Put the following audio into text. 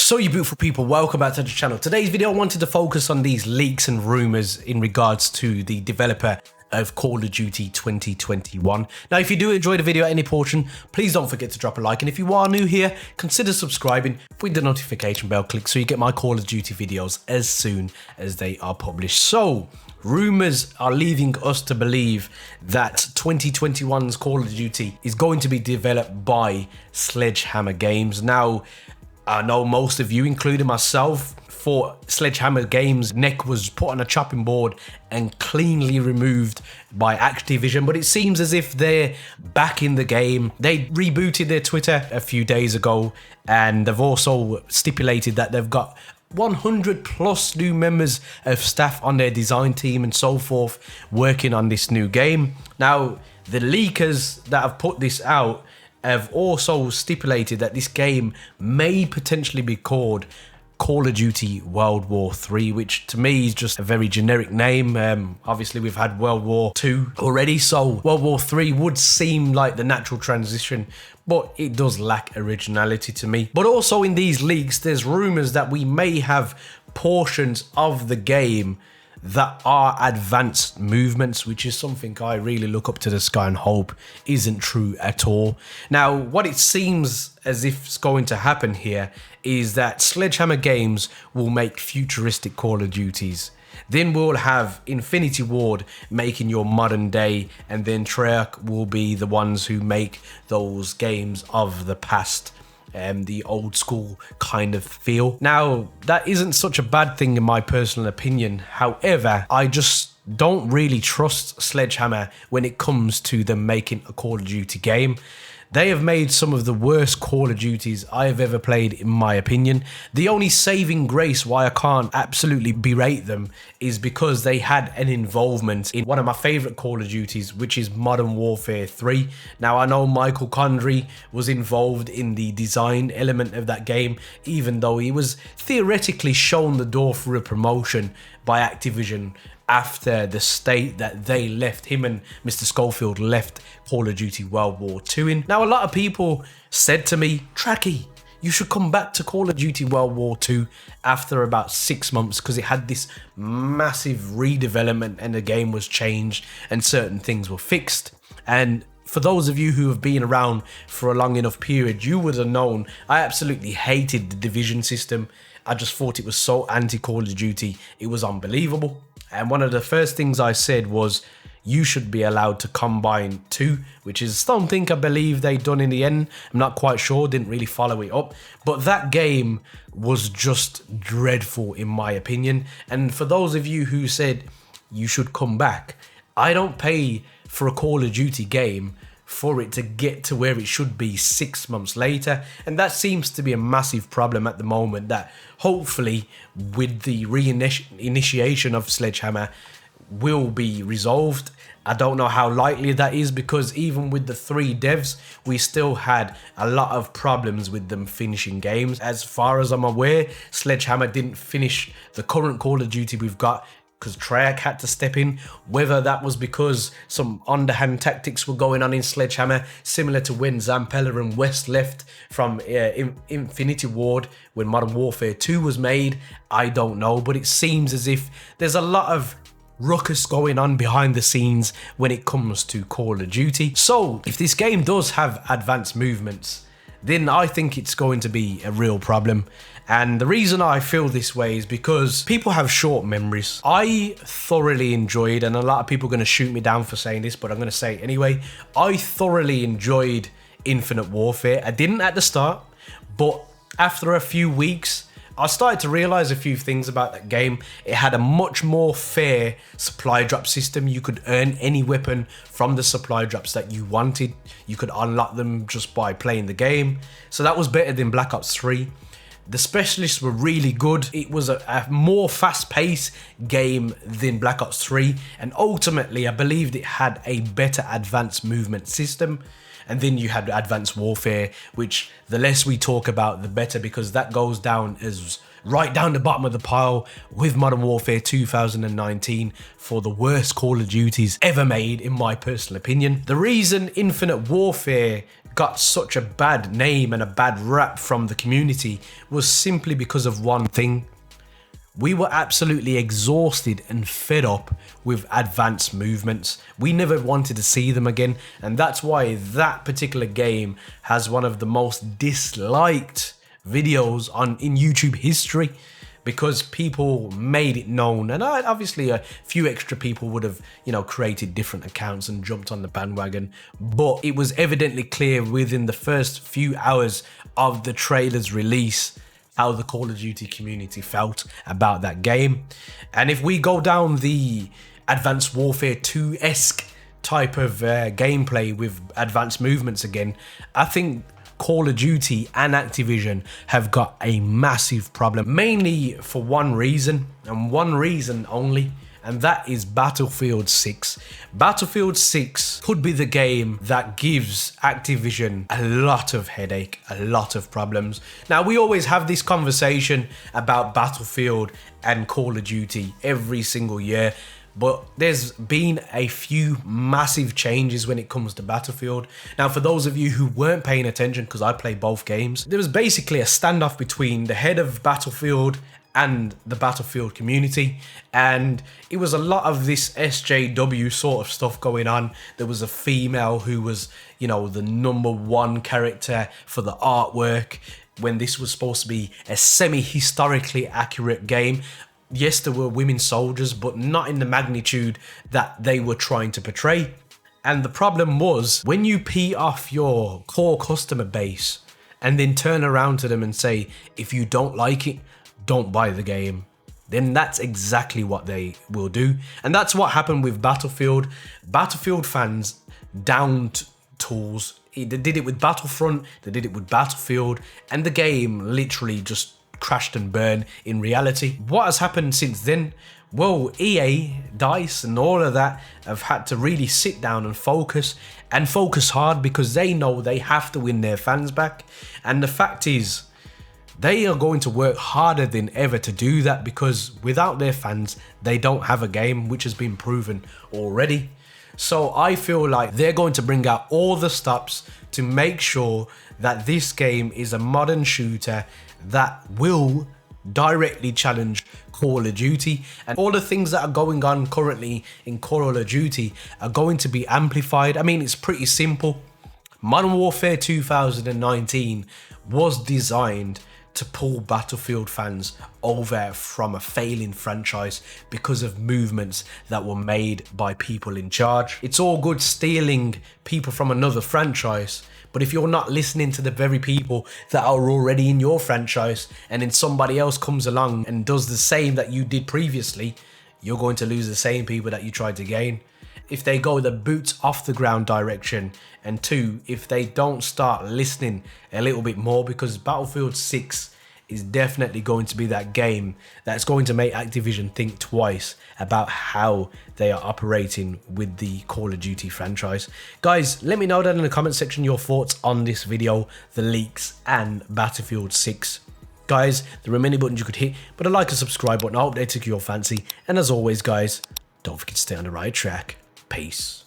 So you beautiful people, welcome back to the channel. Today's video I wanted to focus on these leaks and rumors in regards to the developer of Call of Duty 2021. Now if you do enjoy the video at any portion, please don't forget to drop a like, and if you are new here, consider subscribing with the notification bell click so you get my Call of Duty videos as soon as they are published. So rumors are leading us to believe that 2021's Call of Duty is going to be developed by Sledgehammer Games. Now I know most of you, including myself, thought Sledgehammer Games' neck was put on a chopping board and cleanly removed by Activision, but it seems as if they're back in the game. They rebooted their Twitter a few days ago, and they've also stipulated that they've got 100 plus new members of staff on their design team and so forth working on this new game. Now, the leakers that have put this out have also stipulated that this game may potentially be called Call of Duty World War 3, which to me is just a very generic name. Obviously we've had World War 2 already, so World War 3 would seem like the natural transition, but it does lack originality to me. But also in these leaks, there's rumors that we may have portions of the game that are advanced movements, which is something I really look up to the sky and hope isn't true at all. Now, what it seems as if is going to happen here is that Sledgehammer Games will make futuristic Call of Duties. Then we'll have Infinity Ward making your modern day, and then Trakky will be the ones who make those games of the past. The old school kind of feel. Now, that isn't such a bad thing in my personal opinion. However, I just don't really trust Sledgehammer when it comes to them making a Call of Duty game. They have made some of the worst Call of Duties I have ever played, in my opinion. The only saving grace why I can't absolutely berate them is because they had an involvement in one of my favorite Call of Duties, which is Modern Warfare 3. Now, I know Michael Condrey was involved in the design element of that game, even though he was theoretically shown the door through a promotion by Activision after the state that they left, him and Mr. Schofield left Call of Duty World War 2 in. Now, a lot of people said to me, Trakky, you should come back to Call of Duty World War 2 after about 6 months, because it had this massive redevelopment and the game was changed and certain things were fixed. And for those of you who have been around for a long enough period, you would have known I absolutely hated the division system. I just thought it was so anti-Call of Duty, it was unbelievable. And one of the first things I said was, you should be allowed to combine two, which is something I believe they done in the end. I'm not quite sure, didn't really follow it up. But that game was just dreadful in my opinion. And for those of you who said you should come back, I don't pay for a Call of Duty game for it to get to where it should be 6 months later. And that seems to be a massive problem at the moment that hopefully with the reinitiation of Sledgehammer will be resolved. I don't know how likely that is, because even with the 3 devs, we still had a lot of problems with them finishing games. As far as I'm aware, Sledgehammer didn't finish the current Call of Duty we've got because Trakky had to step in. Whether that was because some underhand tactics were going on in Sledgehammer, similar to when Zampella and West left from Infinity Ward when Modern Warfare 2 was made, I don't know. But it seems as if there's a lot of ruckus going on behind the scenes when it comes to Call of Duty. So if this game does have advanced movements, then I think it's going to be a real problem. And the reason I feel this way is because people have short memories. I thoroughly enjoyed, and a lot of people are going to shoot me down for saying this, but I'm going to say it anyway, I thoroughly enjoyed Infinite Warfare. I didn't at the start, but after a few weeks, I started to realize a few things about that game. It had a much more fair supply drop system. You could earn any weapon from the supply drops that you wanted. You could unlock them just by playing the game. So that was better than Black Ops 3. The specialists were really good. It was a more fast-paced game than Black Ops 3. And ultimately, I believed it had a better advanced movement system. And then you had Advanced Warfare, which the less we talk about, the better, because that goes down as right down the bottom of the pile with Modern Warfare 2019 for the worst Call of Duties ever made, in my personal opinion. The reason Infinite Warfare got such a bad name and a bad rap from the community was simply because of one thing. We were absolutely exhausted and fed up with advanced movements. We never wanted to see them again, and that's why that particular game has one of the most disliked videos in YouTube history, because people made it known, and obviously a few extra people would have, created different accounts and jumped on the bandwagon, but it was evidently clear within the first few hours of the trailer's release how the Call of Duty community felt about that game. And if we go down the Advanced Warfare 2-esque type of gameplay with advanced movements again, I think Call of Duty and Activision have got a massive problem, mainly for one reason, and one reason only, and that is Battlefield 6. Battlefield 6 could be the game that gives Activision a lot of headache, a lot of problems. Now, we always have this conversation about Battlefield and Call of Duty every single year, but there's been a few massive changes when it comes to Battlefield. Now, for those of you who weren't paying attention, because I play both games, there was basically a standoff between the head of Battlefield and the Battlefield community, and it was a lot of this SJW sort of stuff going on. There was a female who was, the #1 character for the artwork, when this was supposed to be a semi-historically accurate game. Yes, there were women soldiers, but not in the magnitude that they were trying to portray. And the problem was, when you pee off your core customer base and then turn around to them and say, if you don't like it, don't buy the game, then that's exactly what they will do. And that's what happened with Battlefield. Battlefield fans downed tools. They did it with Battlefront, they did it with Battlefield, and the game literally just crashed and burned in reality. What has happened since then? Well, EA, DICE and all of that have had to really sit down and focus hard, because they know they have to win their fans back. And the fact is, they are going to work harder than ever to do that, because without their fans, they don't have a game, which has been proven already. So I feel like they're going to bring out all the stops to make sure that this game is a modern shooter that will directly challenge Call of Duty, and all the things that are going on currently in Call of Duty are going to be amplified. I mean, it's pretty simple. Modern Warfare 2019 was designed to pull Battlefield fans over from a failing franchise because of movements that were made by people in charge. It's all good stealing people from another franchise, but if you're not listening to the very people that are already in your franchise, and then somebody else comes along and does the same that you did previously, you're going to lose the same people that you tried to gain. If they go the boots off the ground direction, and two, if they don't start listening a little bit more, because Battlefield 6 is definitely going to be that game that's going to make Activision think twice about how they are operating with the Call of Duty franchise. Guys, let me know down in the comment section your thoughts on this video, the leaks and Battlefield 6. Guys, there are many buttons you could hit, but a like and subscribe button, I hope they took your fancy. And as always, guys, don't forget to stay on the right track. Peace.